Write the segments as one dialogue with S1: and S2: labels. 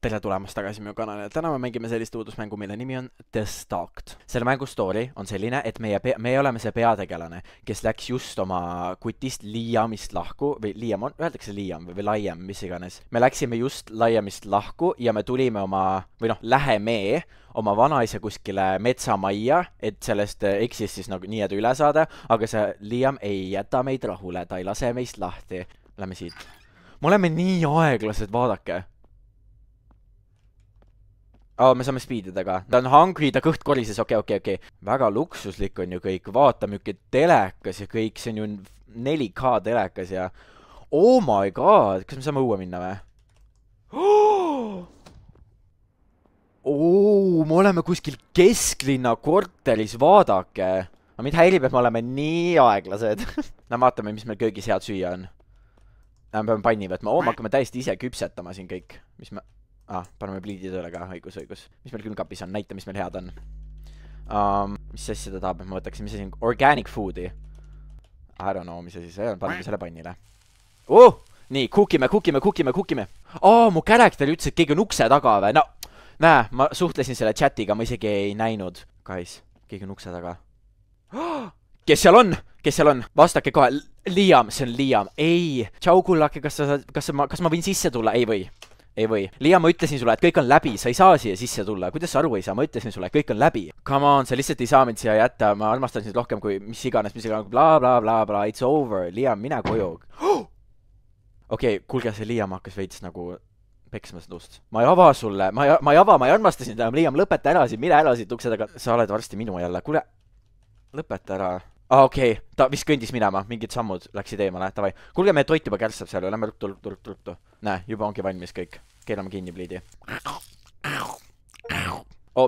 S1: tere tulemast tagasi minu kanalile. Täna me mängime sellist uudismängu, mille nimi on The Stalked. Selle mängu story on selline, et meie oleme see peategelane, kes läks just oma kutist Liamist lahku, või Liam on, öeldakse Liam või Laiem, mis iganes. Me läksime just Laiemist lahku ja me tulime läheme oma vanaisa kuskile metsamajja, et sellest eksist siis nagu nii-öelda üle saada, aga see Liam ei jäta meid rahule, ta ei lase meist lahti. Lähme siit. Me oleme nii aeglased, vaadake. Me saame speedidega. Ta on hungry, ta kõht korises, okei. Väga luksuslik on ju kõik, vaata müüki telekas ja kõik, see on ju 4K telekas ja oh my god, kas me saame õue minna või? Me oleme kuskil kesklinna korteris, vaadake. Aga mind häirib, et me oleme nii aeglased. Vaatame, mis meil köögis head süüa on. Me peame panni võtma, me hakkame täiesti ise küpsetama siin kõik, mis me... paneme pliidi tööle ka, õigus. Mis meil külmkapis on, näita, mis meil head on. Mis asja ta tahab, et ma võtaksin, mis asi on organic foodi. I don't know, mis asi see on, paneme selle pannile. Nii, cookime. Mu character ütles, et keegi on ukse taga või? No, näe, ma suhtlesin selle chatiga, ma isegi ei näinud. Guys, keegi on ukse taga. Kes seal on? Vastake kohe. Liam, see on Liam. Ei, tšau kullake, kas ma võin sisse tulla? Ei või. Liam, ma ütlesin sulle, et kõik on läbi, sa ei saa siia sisse tulla. Kuidas sa aru ei saa? Ma ütlesin sulle, et kõik on läbi. Come on, sa lihtsalt ei saa mind siia jätta. Ma armastan sind rohkem kui mis iganes, bla, it's over. Liam, mine koju. Okei, kuulge, see Liam hakkas veits nagu peksma seda ust. Ma ei ava sulle, ma ei armasta sind. Liam, lõpeta ära siin, mine ära siit ukse taga. Sa oled varsti minu jälle. Kuule, lõpeta ära. Okei, ta vist kõndis minema, mingid sammud läksid eemale, davai. Kuulge, meie toit juba kärstab seal, lähme ruttu. Näe, juba ongi valmis kõik. Keerame kinni pliidi.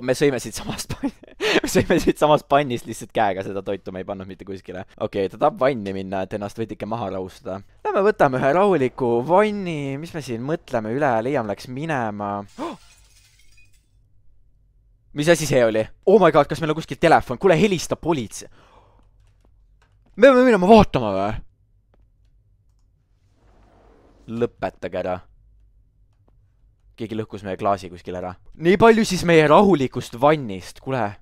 S1: Me sõime siit samast pannist lihtsalt käega seda toitu, me ei pannud mitte kuskile. Okei, ta tahab vanni minna, et ennast võidike maha rahustada. Lähme võtame ühe rahuliku vanni, mis me siin mõtleme üle, Liam läks minema. Mis asi see oli? Oh my god, kas meil on kuskil telefon? Kuule, helista politsei. Me peame minema vaatama või? Lõpetage ära. Keegi lõhkus meie klaasi kuskil ära. Nii palju siis meie rahulikust vannist, kuule.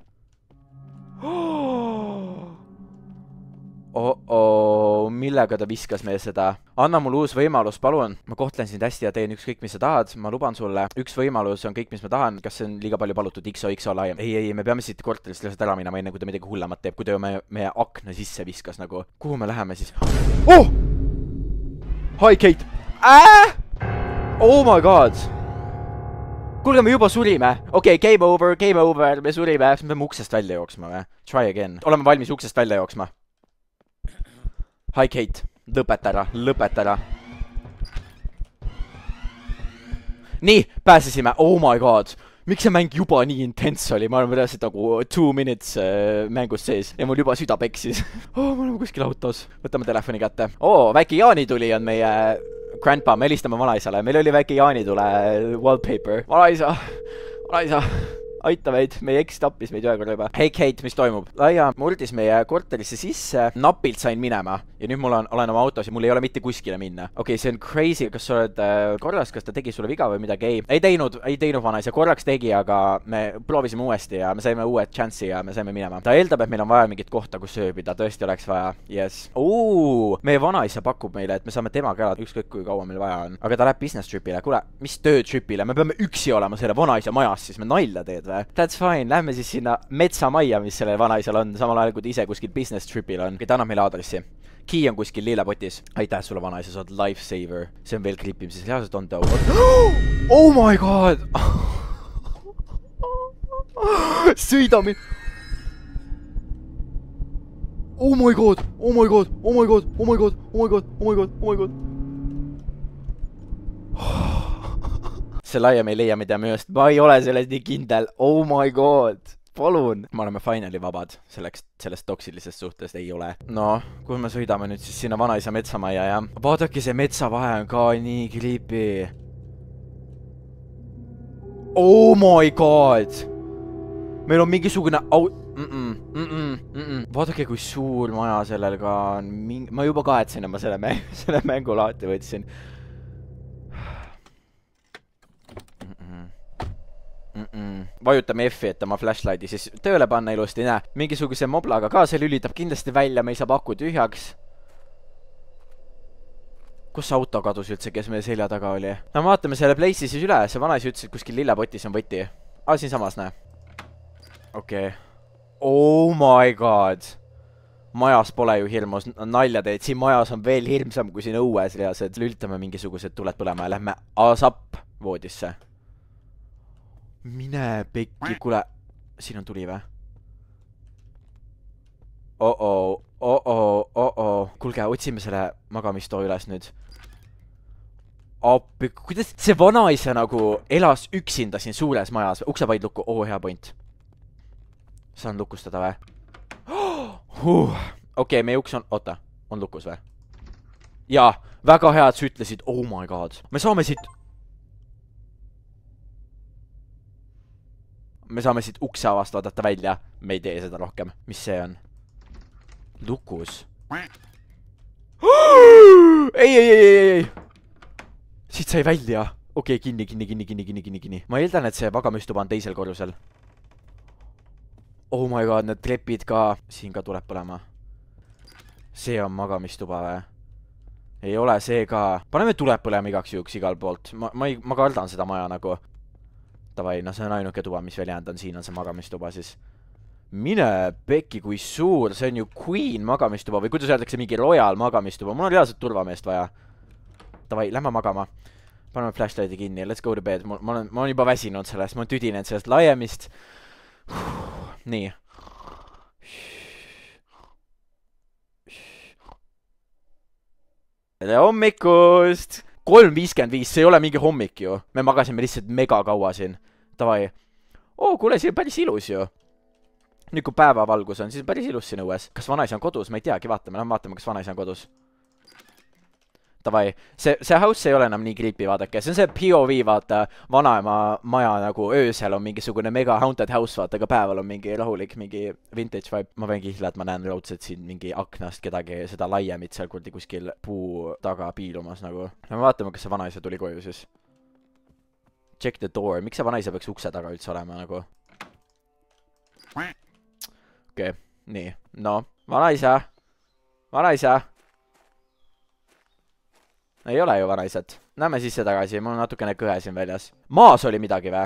S1: Millega ta viskas meie seda? Anna mulle uus võimalus, palun. Ma kohtlen sind hästi ja teen ükskõik, mis sa tahad. Ma luban sulle, üks võimalus on kõik, mis ma tahan. Kas see on liiga palju palutud XOXO laiem? Ei, me peame siit korterist lihtsalt ära minema, enne kui ta midagi hullemat teeb, kui ta meie akna sisse viskas nagu. Kuhu me läheme siis? Hi, Kate! Oh my god! Kuulge, me juba surime. Okei, game over, me surime. Me peame uksest välja jooksma või? Try again. Oleme valmis uksest välja jooksma. Hi, Kate. Lõpeta ära. Nii, pääsesime. Oh my god. Miks see mäng juba nii intens oli? Ma olen reaalselt nagu 2 minutes mängus sees ja mul juba süda peksis. Me oleme kuskil autos. Võtame telefoni kätte. Väike jaanituli on meie grandpa. Me helistame vanaisale. Meil oli väike jaanitule wallpaper. Vanaisa. Aita meid, meie eks tappis meid ühe korra juba. Hei Kate, mis toimub? Laia murdis meie korterisse sisse, napilt sain minema ja nüüd mul olen oma autos ja mul ei ole mitte kuskile minna. Okei, see on crazy, kas sa oled korras, kas ta tegi sulle viga või midagi? Ei teinud vanaisa, korraks tegi, aga me proovisime uuesti ja me saime uue chance'i ja me saime minema. Ta eeldab, et meil on vaja mingit kohta, kus ööbida, tõesti oleks vaja. Yes. Meie vanaisa pakub meile, et me saame temaga elada ükskõik kui kaua meil vaja on. Aga ta läheb business tripile. Kuule, mis töötripile? Me peame üksi olema selle vanaisa majas, siis me nalja teed või? That's fine, lähme siis sinna metsamajja, mis sellel vanaisal on, samal ajal kui ta ise kuskil business tripil on. Ta annab meile aadressi. Key on kuskil liilepotis. Aitäh sulle vanaisa, sa oled lifesaver. See on veel creepim, siis reaalselt on ta. Oh my god! Sõida mind! Oh my god! See Laiem ei leia mida mööst. Ma ei ole sellest nii kindel. Oh my god. Palun. Me oleme finally vabad. Sellest toksilisest suhtest ei ole. No, kui me sõidame nüüd siis sinna vanaisa metsamajja ja vaadake, see metsavahe on ka nii creepy. Oh my god. Meil on mingisugune Vaadake, kui suur maja sellel ka on. Ma juba kahetsen, ma selle mängu lahti võtsin. Vajutame F-i, et oma flashlighti siis tööle panna ilusti, näe. Mingisuguse moblaga ka, see lülitab kindlasti välja, me ei saa paku tühjaks. Kus auto kadus üldse, kes meie selja taga oli? No vaatame selle place'i siis üle, see vanaisi ütles, et kuskil lillepotis on võti. Siinsamas, näe. Okei. Oh my god. Majas pole ju hirmus nalja teed, siin majas on veel hirmsam kui siin õues reaalselt. Lülitame mingisugused tuled põlema ja lähme asap voodisse. Mine pekki, kuule. Siin on tuli või? Kuulge, otsime selle magamistoo üles nüüd. Appi, kuidas see vanaisa nagu elas üksinda siin suures majas? Ukse vaid lukku, hea point. Saan lukustada või? Okei, meie uks on, oota, on lukus või? Jaa, väga hea, et sa ütlesid, oh my god. Me saame siit ukse avast vaadata välja. Me ei tee seda rohkem. Mis see on? Lukus. Ei. Siit sai välja. Okei, kinni. Ma eeldan, et see magamistuba on teisel korrusel. Oh my god, need trepid ka. Siin ka tuleb põlema. See on magamistuba või? Ei ole see ka. Paneme tuleb põlema igaks juhuks igal poolt. Ma kardan seda maja nagu. Tavai, no see on ainuke tuba, mis veel jäänud on. Siin on see magamistuba siis. Mine pekki, kui suur. See on ju Queen magamistuba või kuidas öeldakse mingi Royal magamistuba. Mul on reaalselt turvameest vaja. Tavai, lähme magama. Paneme flashlighti kinni. Let's go to bed. Ma olen juba väsinud sellest. Ma olen tüdinenud sellest laiemist. Nii. Tere hommikust! 3:55, see ei ole mingi hommik ju. Me magasime lihtsalt mega kaua siin. Tavai. Kuule, siin on päris ilus ju. Nüüd kui päevavalgus on, siis on päris ilus siin õues. Kas vanaisa on kodus? Ma ei teagi, vaatame, kas vanaisa on kodus. Tavai, see house ei ole enam nii creepy, vaadake. See on see POV, vaata, vanaema maja nagu öösel on mingisugune mega haunted house, vaata, aga päeval on mingi rahulik, mingi vintage vibe. Ma võin kihla, et ma näen raudselt siin mingi aknast kedagi seda laiemit seal kurdi kuskil puu taga piilumas nagu. Ja me vaatame, kas see vanaisa tuli koju siis. Check the door. Miks see vanaisa peaks ukse taga üldse olema nagu? Okei, nii. No, vanaisa. Ei ole ju vanaisat. Näeme sisse tagasi, mul on natukene kõhe siin väljas. Maas oli midagi või?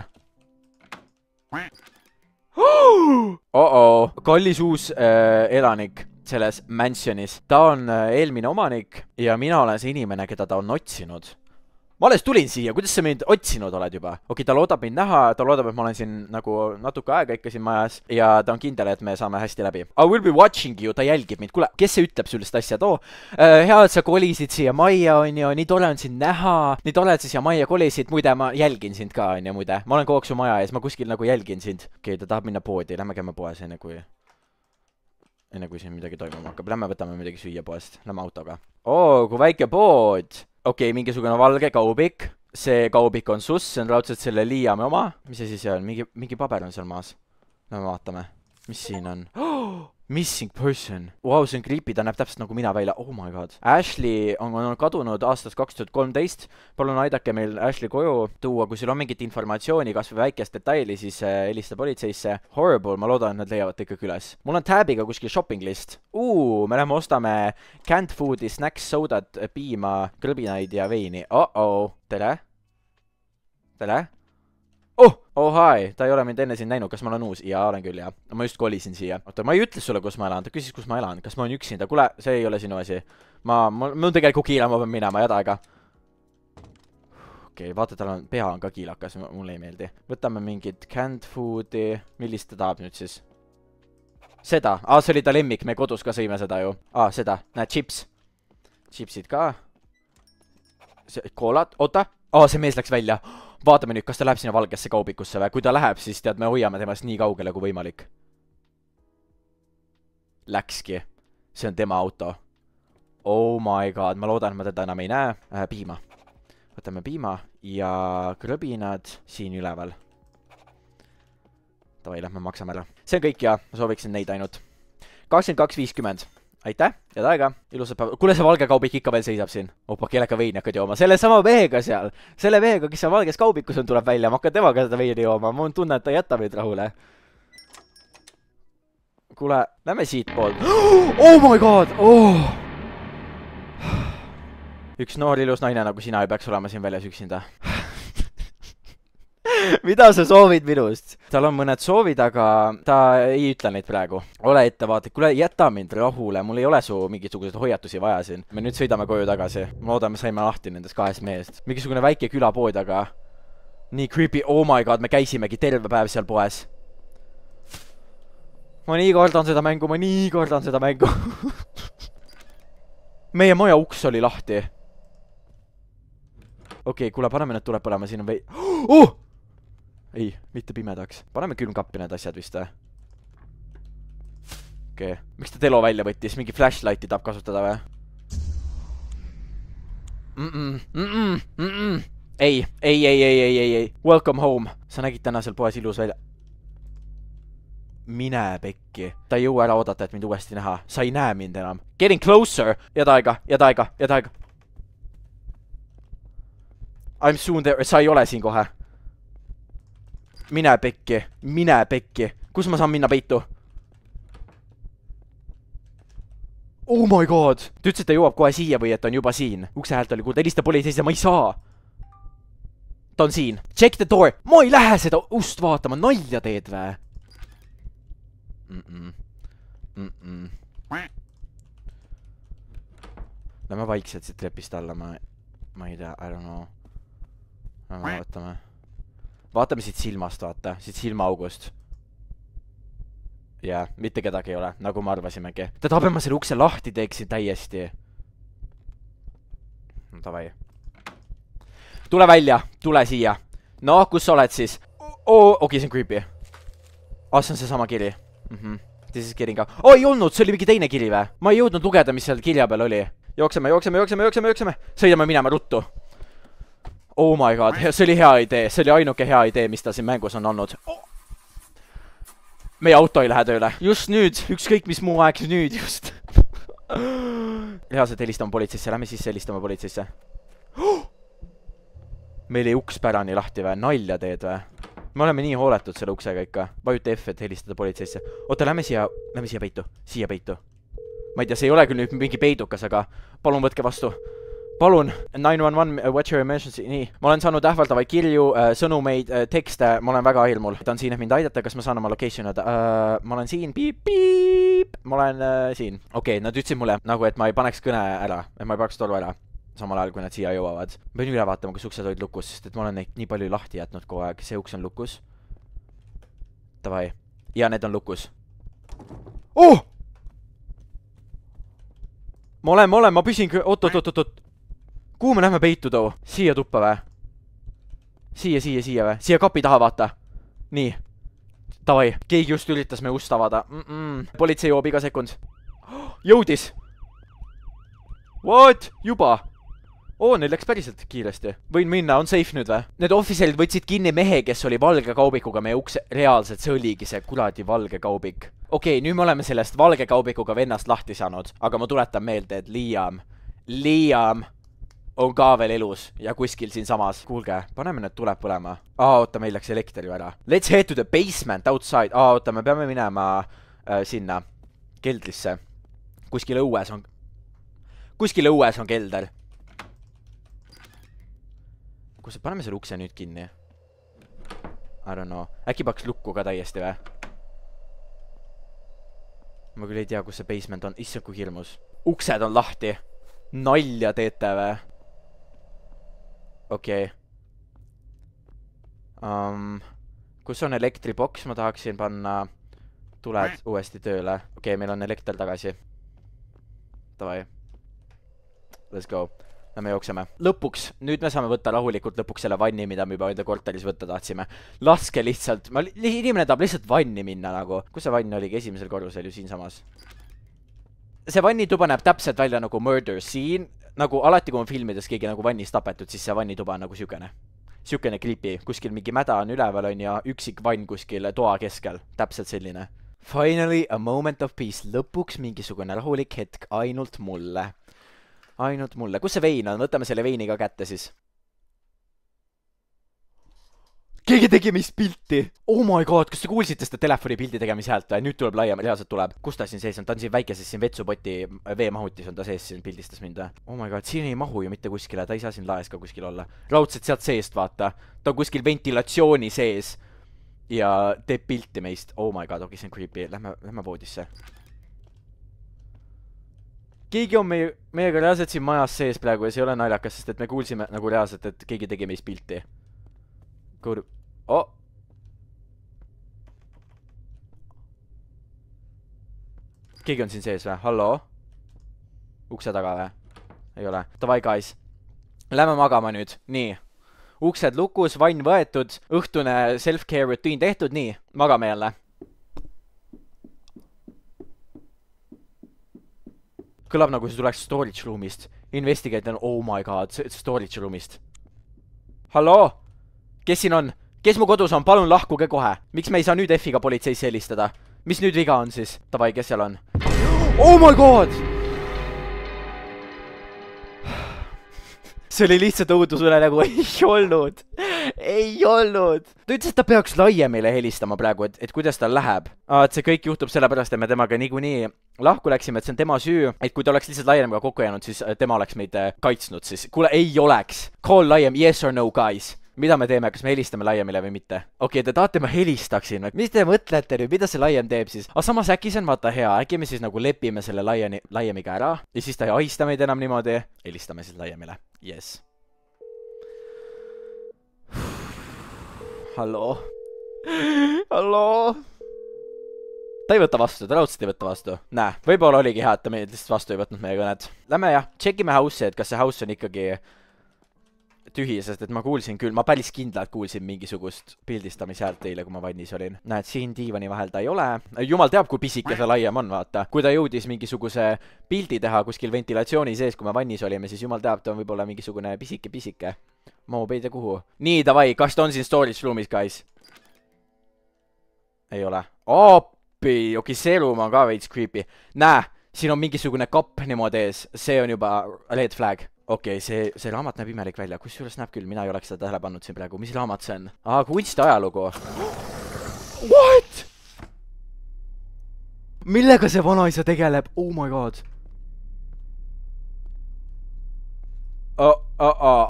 S1: Kallis uus elanik selles mansionis. Ta on eelmine omanik ja mina olen see inimene, keda ta on otsinud. Ma alles tulin siia, kuidas sa mind otsinud oled juba? Okei, ta loodab mind näha, ta loodab, et ma olen siin nagu natuke aega ikka siin majas ja ta on kindel, et me saame hästi läbi. I will be watching you, ta jälgib mind. Kuule, kes see ütleb sellist asja? Hea, et sa kolisid siia majja, on ju, nii tore on sind näha. Nii tore, et sa siia majja kolisid. Muide, ma jälgin sind ka, on ju, muide. Ma olen kogu aeg su maja ees, ma kuskil nagu jälgin sind. Okei, ta tahab minna poodi. Lähme käime poes, enne kui siin midagi toimuma hakkab. Lähme võtame midagi süüa poest. Lähme autoga. Kui väike pood. Okei, mingisugune valge kaubik. See kaubik on sus, see on raudselt selle Liiami oma. Mis see siis on? Mingi paber on seal maas. Lähme vaatame. Mis siin on? Missing person. Wow, see on creepy, ta näeb täpselt nagu mina välja. Oh my god. Ashley on kadunud aastast 2013. Palun aidake meil Ashley koju tuua. Kui sul on mingit informatsiooni, kas või väikest detaili, siis helista politseisse. Horrible, ma loodan, et nad leiavad ikkagi üles. Mul on tabiga kuskil shopping list. Me lähme ostame canned foodi, snacks, sodat, piima, krõbinaid ja veini. Tere? Tere? Hi, ta ei ole mind enne siin näinud, kas ma olen uus? Jaa, olen küll, jah. Ma just kolisin siia. Oota, ma ei ütle sulle, kus ma elan. Ta küsis, kus ma elan. Kas ma olen üksinda? Kuule, see ei ole sinu asi. Mul tegelikult kiila, ma pean minema, jada aega. Okei, vaata, tal on, pea on ka kiilakas, mulle ei meeldi. Võtame mingit canned foodi. Millist ta tahab nüüd siis? Seda. See oli ta lemmik, me kodus ka sõime seda ju. Seda. Näed, chips. Chipsid ka. Koolat. Oota. See mees läks välja. Vaatame nüüd, kas ta läheb sinna valgesse kaubikusse või? Kui ta läheb, siis tead, me hoiame temast nii kaugele kui võimalik. Läkski. See on tema auto. Oh my god, ma loodan, et ma teda enam ei näe. Piima. Võtame piima ja krõbinad siin üleval. Tavai, lähme maksame ära. See on kõik ja ma sooviksin neid ainult. 22.50. aitäh, head aega, ilusat päeva. Kuule, see valge kaubik ikka veel seisab siin. Opa, kellega veini hakkad jooma. Selle sama mehega seal. Selle mehega, kes seal valges kaubikus on, tuleb välja. Ma hakkan temaga seda veini jooma. Ma tunnen, et ta jätab meid rahule. Kuule, lähme siit poolt. Oh my god! Oh! Üks noor ilus naine nagu sina ei peaks olema siin väljas üksinda. Mida sa soovid minust? Tal on mõned soovid, aga ta ei ütle neid praegu. Ole ettevaatlik. Kuule, jäta mind rahule. Mul ei ole su mingisuguseid hoiatusi vaja siin. Me nüüd sõidame koju tagasi. Ma loodan, me saime lahti nendest 2 mehest. Mingisugune väike külapood, aga nii creepy. Oh my god, me käisimegi terve päev seal poes. Ma nii kardan seda mängu. Meie maja uks oli lahti. Okei, kuule, paneme need tuleb põlema, siin on ei, mitte pimedaks. Paneme külmkappi need asjad vist, Okei. Miks ta telo välja võttis? Mingi flashlighti tahab kasutada või? Ei. Welcome home. Sa nägid täna seal poes ilus välja. Mine pekki. Ta ei jõua ära oodata, et mind uuesti näha. Sa ei näe mind enam. Getting closer. Jääd aega. I'm soon there. Sa ei ole siin kohe. Mine pekki. Kus ma saan minna peitu? Oh my god. Ta ütles, et ta jõuab kohe siia või et ta on juba siin. Ukse häält oli kuulda. Helista politseisse, ma ei saa. Ta on siin. Check the door. Ma ei lähe seda ust vaatama. Nalja teed vä? Lähme vaikselt siit trepist alla. Ma ei tea. I don't know. Vaatame siit silmast, vaata. Siit silmaaugust. Jaa, mitte kedagi ei ole, nagu me arvasimegi. Ta tahab, et ma selle ukse lahti teeksin täiesti. No davai. Tule välja, tule siia. No, kus sa oled siis? Okei, see on creepy. See on see sama kiri. This is getting ka. Ei olnud, see oli mingi teine kiri vä? Ma ei jõudnud lugeda, mis seal kirja peal oli. Jookseme. Sõidame minema ruttu. Oh my god, see oli hea idee. See oli ainuke hea idee, mis ta siin mängus on olnud. Meie auto ei lähe tööle. Just nüüd, ükskõik mis muu aeg nüüd just. Reaalselt helistame politseisse, lähme sisse helistame politseisse. Meil ei uks pärani lahti vä, nalja teed vä. Me oleme nii hooletud selle uksega ikka. Vajuta F, et helistada politseisse. Oota, lähme siia peitu. Siia peitu. Ma ei tea, see ei ole küll nüüd mingi peidukas, aga palun võtke vastu. Palun, 911, what's your emergency? Nii, ma olen saanud ähvaldavaid kirju, sõnumeid, tekste, ma olen väga hirmul. Ta on siin, et mind aidata, kas ma saan oma location öelda? Ma olen siin, piip. Ma olen siin. Okei, nad ütlesid mulle, nagu et ma ei paneks kõne ära, et ma ei paneks toru ära. Samal ajal, kui nad siia jõuavad. Ma pean üle vaatama, kas uksed olid lukus, sest et ma olen neid nii palju lahti jätnud kogu aeg. See uks on lukus. Davai. Ja need on lukus. Ma olen, ma püsin, oot. Kuhu me lähme peitu too? Siia tuppa vä? Siia vä? Siia kapi taha vaata. Nii. Davai, keegi just üritas me ust avada. Politsei joob iga sekund. Jõudis! What? Juba? Neil läks päriselt kiiresti. Võin minna, on safe nüüd vä? Need officerid võtsid kinni mehe, kes oli valge kaubikuga meie ukse. Reaalselt, see oligi see kuradi valge kaubik. Okei, nüüd me oleme sellest valge kaubikuga vennast lahti saanud. Aga ma tuletan meelde, et Liam on ka veel elus ja kuskil siin samas. Kuulge, paneme need tuleb põlema. Oota, meil läks elekter ju ära. Let's head to the basement outside. Oota, me peame minema sinna keldrisse. Kuskil õues on kelder. Kus paneme selle ukse nüüd kinni? I don't know. Äkki paks lukku ka täiesti vä? Ma küll ei tea, kus see basement on. Issand, kui hirmus. Uksed on lahti. Nalja teete vä? Okei. Kus on elektriboks? Ma tahaksin panna tuled uuesti tööle. Okei, meil on elekter tagasi. Davai. Let's go. Lähme jookseme. Lõpuks, nüüd me saame võtta rahulikult lõpuks selle vanni, mida me juba enda korteris võtta tahtsime. Laske lihtsalt. Inimene tahab lihtsalt vanni minna nagu. Kus see vann oligi? Esimesel korrusel ju siinsamas. See vannituba näeb täpselt välja nagu murder scene. Nagu alati, kui on filmides keegi nagu vannis tapetud, siis see vannituba on nagu siukene creepy. Kuskil mingi mäda on üleval on ja üksik vann kuskil toa keskel. Täpselt selline. Finally a moment of peace. Lõpuks mingisugune rahulik hetk ainult mulle. Ainult mulle. Kus see vein on? Võtame selle veini ka kätte siis. Keegi tegi meist pilti! Oh my god, kas te kuulsite seda telefoni pildi tegemise häält või? Nüüd tuleb laiem, reaalselt tuleb. Kus ta siin sees on? Ta on siin väikeses siin vetsupoti veemahutis on ta sees, siin pildistas mind või? Oh my god, siin ei mahu ju mitte kuskile, ta ei saa siin laes ka kuskil olla. Raudselt sealt seest, vaata. Ta on kuskil ventilatsiooni sees. Ja teeb pilti meist. Oh my god, okei, see on creepy. Lähme voodisse. Keegi on meiega reaalselt siin majas sees praegu ja see ei ole naljakas, sest et me kuulsime nagu reaalselt, et keegi tegi meist pilti. Oh! Keegi on siin sees või? Halloo? Ukse taga või? Ei ole. Davai, guys. Lähme magama nüüd. Nii. Uksed lukus, vann võetud, õhtune self-care routine tehtud. Nii. Magame jälle. Kõlab nagu see tuleks storage roomist. Investigate on, oh my god, storage roomist. Halloo? Kes siin on? Kes mu kodus on? Palun lahkuge kohe. Miks me ei saa nüüd F-iga politseisse helistada? Mis nüüd viga on siis? Davai, kes seal on? Oh my god! See oli lihtsalt õudusune nagu ei olnud. Ei olnud. Ta ütles, et ta peaks laiemile helistama praegu, et kuidas tal läheb. Et see kõik juhtub sellepärast, et me temaga niikuinii lahku läksime, et see on tema süü. Et kui ta oleks lihtsalt laiemiga kokku jäänud, siis tema oleks meid kaitsnud siis. Kuule, ei oleks. Call laiem, yes or no, guys. Mida me teeme, kas me helistame laiemile või mitte? Okei, te tahate ma helistaksin. Mis te mõtlete nüüd, mida see laiem teeb siis? Aga samas äkki see on vaata hea, äkki me siis nagu lepime selle laiemiga ära ja siis ta ei haista meid enam niimoodi. Helistame siis laiemile. Yes. Halloo? Halloo? Ta ei võta vastu, ta raudselt ei võta vastu. Näe, võib-olla oligi hea, et ta meid lihtsalt vastu ei võtnud meie kõnet. Lähme jah, tšekime house'i, et kas see house on ikkagi tühi, sest et ma kuulsin küll, ma päris kindlalt kuulsin mingisugust pildistamise häält teile, kui ma vannis olin. Näed, siin diivani vahel ta ei ole. Jumal teab, kui pisike see laiem on, vaata. Kui ta jõudis mingisuguse pildi teha kuskil ventilatsiooni sees, kui me vannis olime, siis jumal teab, ta on võib-olla mingisugune pisike. Ma ei tea kuhu. Nii, davai, kas ta on siin storage room'is, guys? Ei ole. Appi, okei, see room on ka veits creepy. Näe, siin on mingisugune kapp niimoodi ees. See on juba red flag. Okei, see raamat näeb imelik välja. Kusjuures näeb küll, mina ei oleks seda tähele pannud siin praegu. Mis raamat see on? Kunsti ajalugu. What? Millega see vanaisa tegeleb? Oh my god.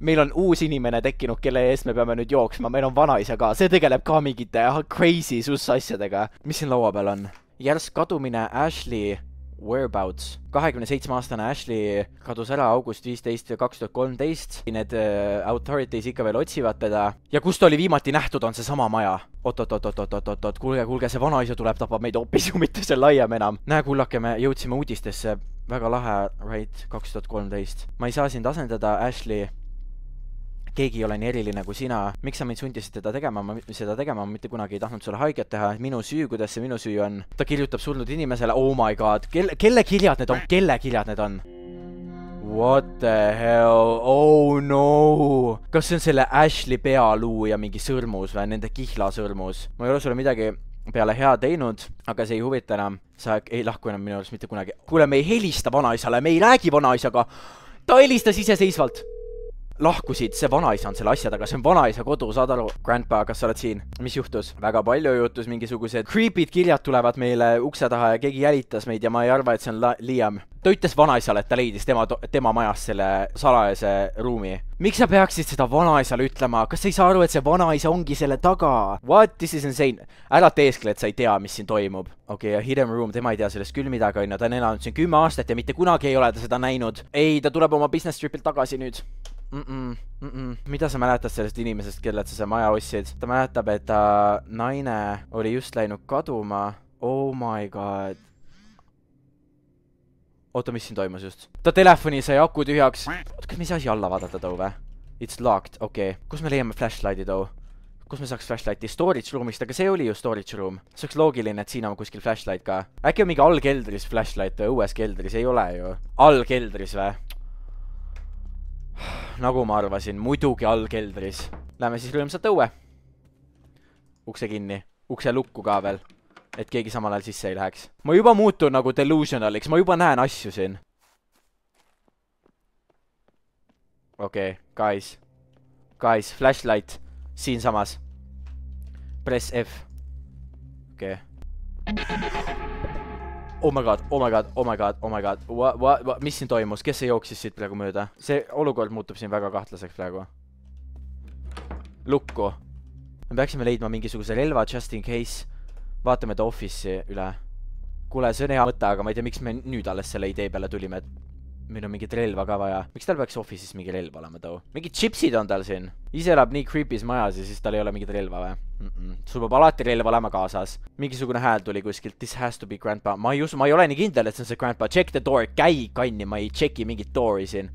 S1: Meil on uus inimene tekkinud, kelle eest me peame nüüd jooksma. Meil on vanaisa ka. See tegeleb ka mingite crazy sussasjadega. Mis siin laua peal on? Järsk kadumine Ashley Whereabouts. 27-aastane Ashley kadus ära august 15 ja 2013. Need authorities ikka veel otsivad teda. Ja kust oli viimati nähtud, on see sama maja. Oot. Kuulge, see vanaisa tuleb, tapab meid hoopis ju mitte see laiem enam. Näe, kullake, me jõudsime uudistesse. Väga lahe, right, 2013. Ma ei saa sind asendada, Ashley. Keegi ei ole nii eriline kui sina. Miks sa mind sundisid seda tegema? Ma mitte kunagi ei tahtnud sulle haiget teha. Minu süü, kuidas see minu süü on? Ta kirjutab surnud inimesele. Oh my god. Kelle kirjad need on? Kelle kirjad need on? What the hell? Oh no. Kas see on selle Ashley pealuu ja mingi sõrmus või? Nende kihla sõrmus? Ma ei ole sulle midagi peale hea teinud, aga see ei huvita enam. Sa ei lahku enam minu arust mitte kunagi. Kuule, me ei helista vanaisale. Me ei räägi vanaisaga. Ta helistas iseseisvalt. Lahkusid, see vanaisa on selle asja taga, see on vanaisa kodu, saad aru? Grandpa, kas sa oled siin? Mis juhtus? Väga palju juhtus, mingisugused creepid kirjad tulevad meile ukse taha ja keegi jälitas meid ja ma ei arva, et see on Liam. Ta ütles vanaisale, et ta leidis tema majast selle salajase ruumi. Miks sa peaksid seda vanaisale ütlema? Kas sa ei saa aru, et see vanaisa ongi selle taga? What? This is insane. Ära teeskle, et sa ei tea, mis siin toimub. Okei, ja hidden room, tema ei tea sellest küll midagi, on. Ta on elanud siin 10 aastat ja mitte kunagi ei ole ta seda näinud. Ei, ta tuleb oma business tripilt tagasi nüüd. Mida sa mäletad sellest inimesest, kellelt sa see maja ostsid? Ta mäletab, et ta naine oli just läinud kaduma. Oh my god. Oota, mis siin toimus just? Ta telefoni sai aku tühjaks. Kas me ei saa siia alla vaadata too või? It's locked, okei. Kus me leiame flashlighti too? Kus me saaks flashlighti? Storage roomist, aga see oli ju storage room. See oleks loogiline, et siin on kuskil flashlight ka. Äkki on mingi allkeldris flashlight või õues keldris? Ei ole ju. Allkeldris või? Nagu ma arvasin, muidugi allkeldris. Lähme siis rõõmsalt õue. Ukse kinni. Ukse lukku ka veel. et keegi samal ajal sisse ei läheks. Ma juba muutun nagu delusionaliks, ma juba näen asju siin. Okei, guys, flashlight. Siin samas. Press F. Okei. Oh my god. Mis siin toimus? Kes see jooksis siit praegu mööda? See olukord muutub siin väga kahtlaseks praegu. Lukku. Me peaksime leidma mingisuguse relva just in case. Vaatame The Office'i üle. Kuule, see on hea mõte, aga ma ei tea, miks me nüüd alles selle idee peale tulime, et meil on mingit relva ka vaja. Miks tal peaks Office'is mingi relv olema too? Mingid chipsid on tal siin. Ise elab nii creepy's majas ja siis tal ei ole mingit relva või? Sul peab alati relv olema kaasas. Mingisugune hääl tuli kuskilt. This has to be grandpa. Ma ei ole nii kindel, et see on see grandpa. Check the door. Käi kanni, ma ei checki mingit doori siin.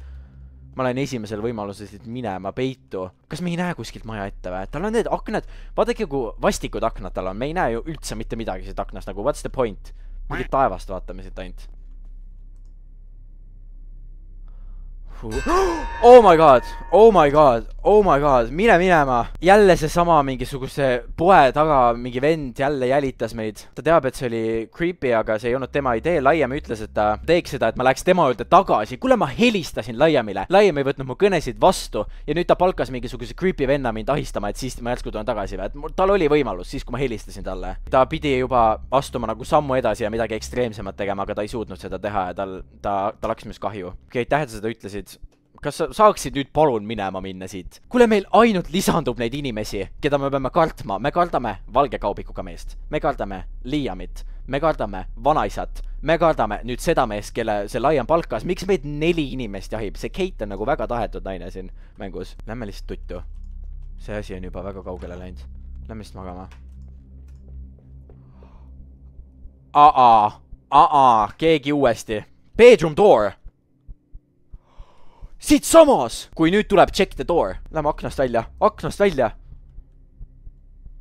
S1: Ma olen esimesel võimalusel siit minema peitu. Kas me ei näe kuskilt maja ette või? Tal on need aknad. Vaadake, kui vastikud aknad tal on. Me ei näe ju üldse mitte midagi siit aknast. Nagu, what's the point? Mingit taevast vaatame siit ainult. Oh my god, mine minema. Jälle see sama mingisuguse poe taga mingi vend jälle jälitas meid. Ta teab, et see oli creepy, aga see ei olnud tema idee. Laiem ütles, et ta teeks seda, et ma läheks tema juurde tagasi. Kuule, ma helistasin Laiemile. Laiem ei võtnud mu kõnesid vastu ja nüüd ta palkas mingisuguse creepy venna mind ahistama, et siis ma järsku tulen tagasi. Tal oli võimalus siis, kui ma helistasin talle. Ta pidi juba astuma nagu sammu edasi ja midagi ekstreemsemat tegema, aga ta ei suutnud seda teha ja tal hakkas minust kahju. Okei, aitäh, et seda ütlesid. Kas sa saaksid nüüd palun minna siit? Kuule, meil ainult lisandub neid inimesi, keda me peame kartma. Me kardame valge kaubikuga meest. Me kardame Liamit. Me kardame vanaisat. Me kardame nüüd seda meest, kelle see Laiem palkas. Miks meid 4 inimest jahib? See Kate on nagu väga tahetud naine siin mängus. Lähme lihtsalt tuttu. See asi on juba väga kaugele läinud. Lähme lihtsalt magama. Keegi uuesti. Bedroom door. Siit samas! Kui nüüd tuleb check the door. Lähme aknast välja.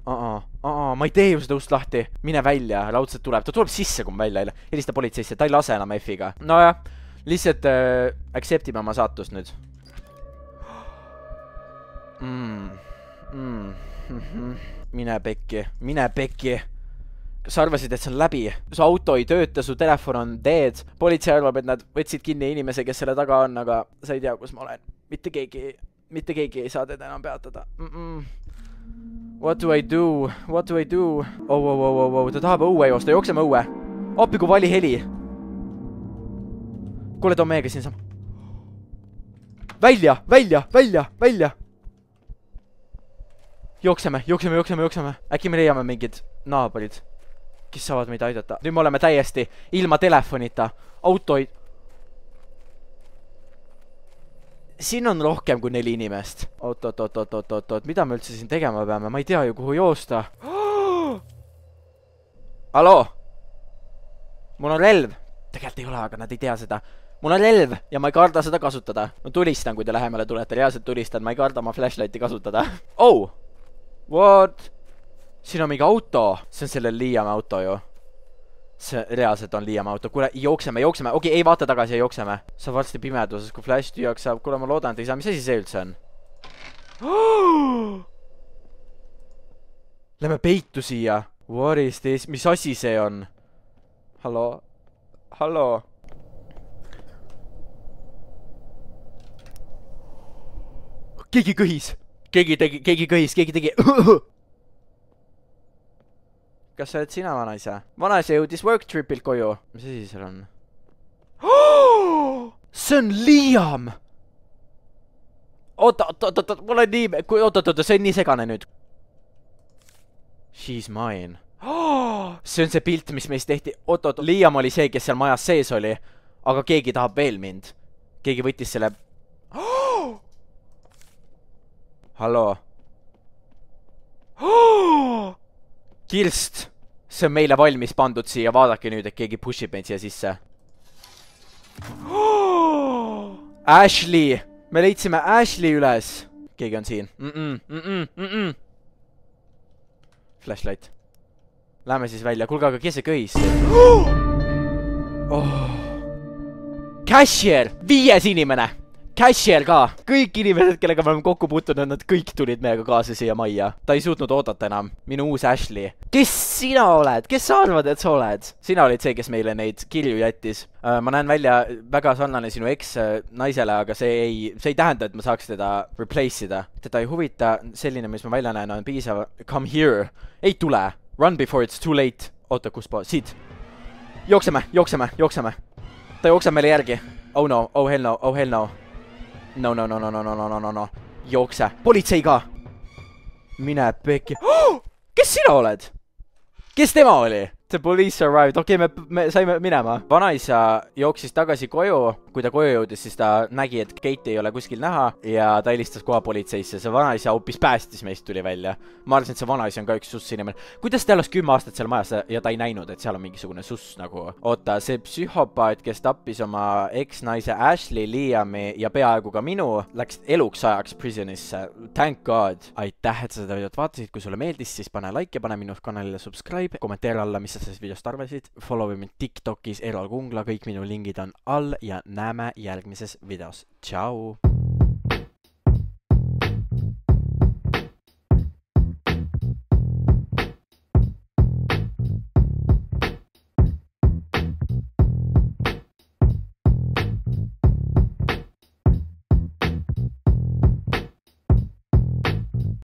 S1: Ma ei tee ju seda ust lahti. Mine välja, raudselt tuleb. Ta tuleb sisse, kui ma välja ei. Helista politseisse, ta ei lase enam F-iga. Nojah, lihtsalt acceptime oma saatust nüüd. Mine pekki. Kas sa arvasid, et see on läbi? Su auto ei tööta, su telefon on dead. Politsei arvab, et nad võtsid kinni inimese, kes selle taga on, aga sa ei tea, kus ma olen. Mitte keegi ei saa teda enam peatada. What do I do? Ta tahab õue joosta, jookseme õue. Appi, kui vali heli. Kuule, too meiega siin sama. Välja! Jookseme. Äkki me leiame mingid naaberid, kes saavad meid aidata. Nüüd me oleme täiesti ilma telefonita. Autoid. Siin on rohkem kui 4 inimest. Oot. Mida me üldse siin tegema peame? Ma ei tea ju, kuhu joosta. Hallo? Mul on relv. Tegelikult ei ole, aga nad ei tea seda. Mul on relv ja ma ei karda seda kasutada. Ma tulistan, kui te lähemale tulete. Reaalselt tulistan. Ma ei karda oma flashlighti kasutada. Oh! What? Siin on mingi auto. See on selle Liam auto ju. See reaalselt on Liam auto. Kuule, jookseme. Okei, ei vaata tagasi ja jookseme. Sa varsti pimeduses, kui flash tüüaks saab. Kuule, ma loodan, et ei saa. Mis asi see üldse on? Lähme peitu siia. What is this? Mis asi see on? Hallo? Keegi kõhis. Keegi tegi. Kas sa oled sina, vanaisa? Vanaisa jõudis work tripilt koju. Mis asi seal on? See on Liam! Oota, mul on nii... Oota, see on nii segane nüüd. She's mine. See on see pilt, mis meist tehti. Oota, Liam oli see, kes seal majas sees oli. Aga keegi tahab veel mind. Keegi võttis selle... Hallo? Kirst! See on meile valmis pandud siia. Vaadake nüüd, et keegi pushib meid siia sisse. Ashley! Me leidsime Ashley üles. Keegi on siin. Flashlight. Läheme siis välja. Kuulge, aga kes see kõhis? Cashier! 5. inimene! Cashier ka! Kõik inimesed, kellega me oleme kokku puutunud, nad kõik tulid meiega kaasa siia majja. Ta ei suutnud oodata enam. Minu uus Ashley. Kes sina oled? Kes sa arvad, et sa oled? Sina olid see, kes meile neid kirju jättis. Ma näen välja väga sarnane sinu ex-naisele, aga see ei tähenda, et ma saaks teda replace ida. Teda ei huvita selline, mis ma välja näen, on piisav. Come here. Ei tule. Run before it's too late. Oota, kus pool? Siit. Jookseme. Ta jookseb meile järgi. Oh no, oh hell no, oh hell no. No. Jookse. Politsei ka. Mine pekki. Kes sina oled? Kes tema oli? The police arrived. Okei, me saime minema. Vanaisa jooksis tagasi koju. Kui ta koju jõudis, siis ta nägi, et Kate ei ole kuskil näha ja ta helistas kohe politseisse. See vanaisa hoopis päästis meist tuli välja. Ma arvasin, et see vanaisa on ka üks suss inimene. Kuidas ta elas 10 aastat seal majas ja ta ei näinud, et seal on mingisugune suss nagu? Oota, see psühhopaat, kes tappis oma ex-naise Ashley, Liami ja peaaegu ka minu, läks eluks ajaks prisonisse. Thank God. Aitäh, et sa seda videot vaatasid. Kui sulle meeldis, siis pane like ja pane minu kanalile subscribe. Kommenteeri alla, mis sa sellest videost arvasid. Follow mind TikTokis Erol Kungla. Kõik minu lingid on all ja näeme järgmises videos. Tšau!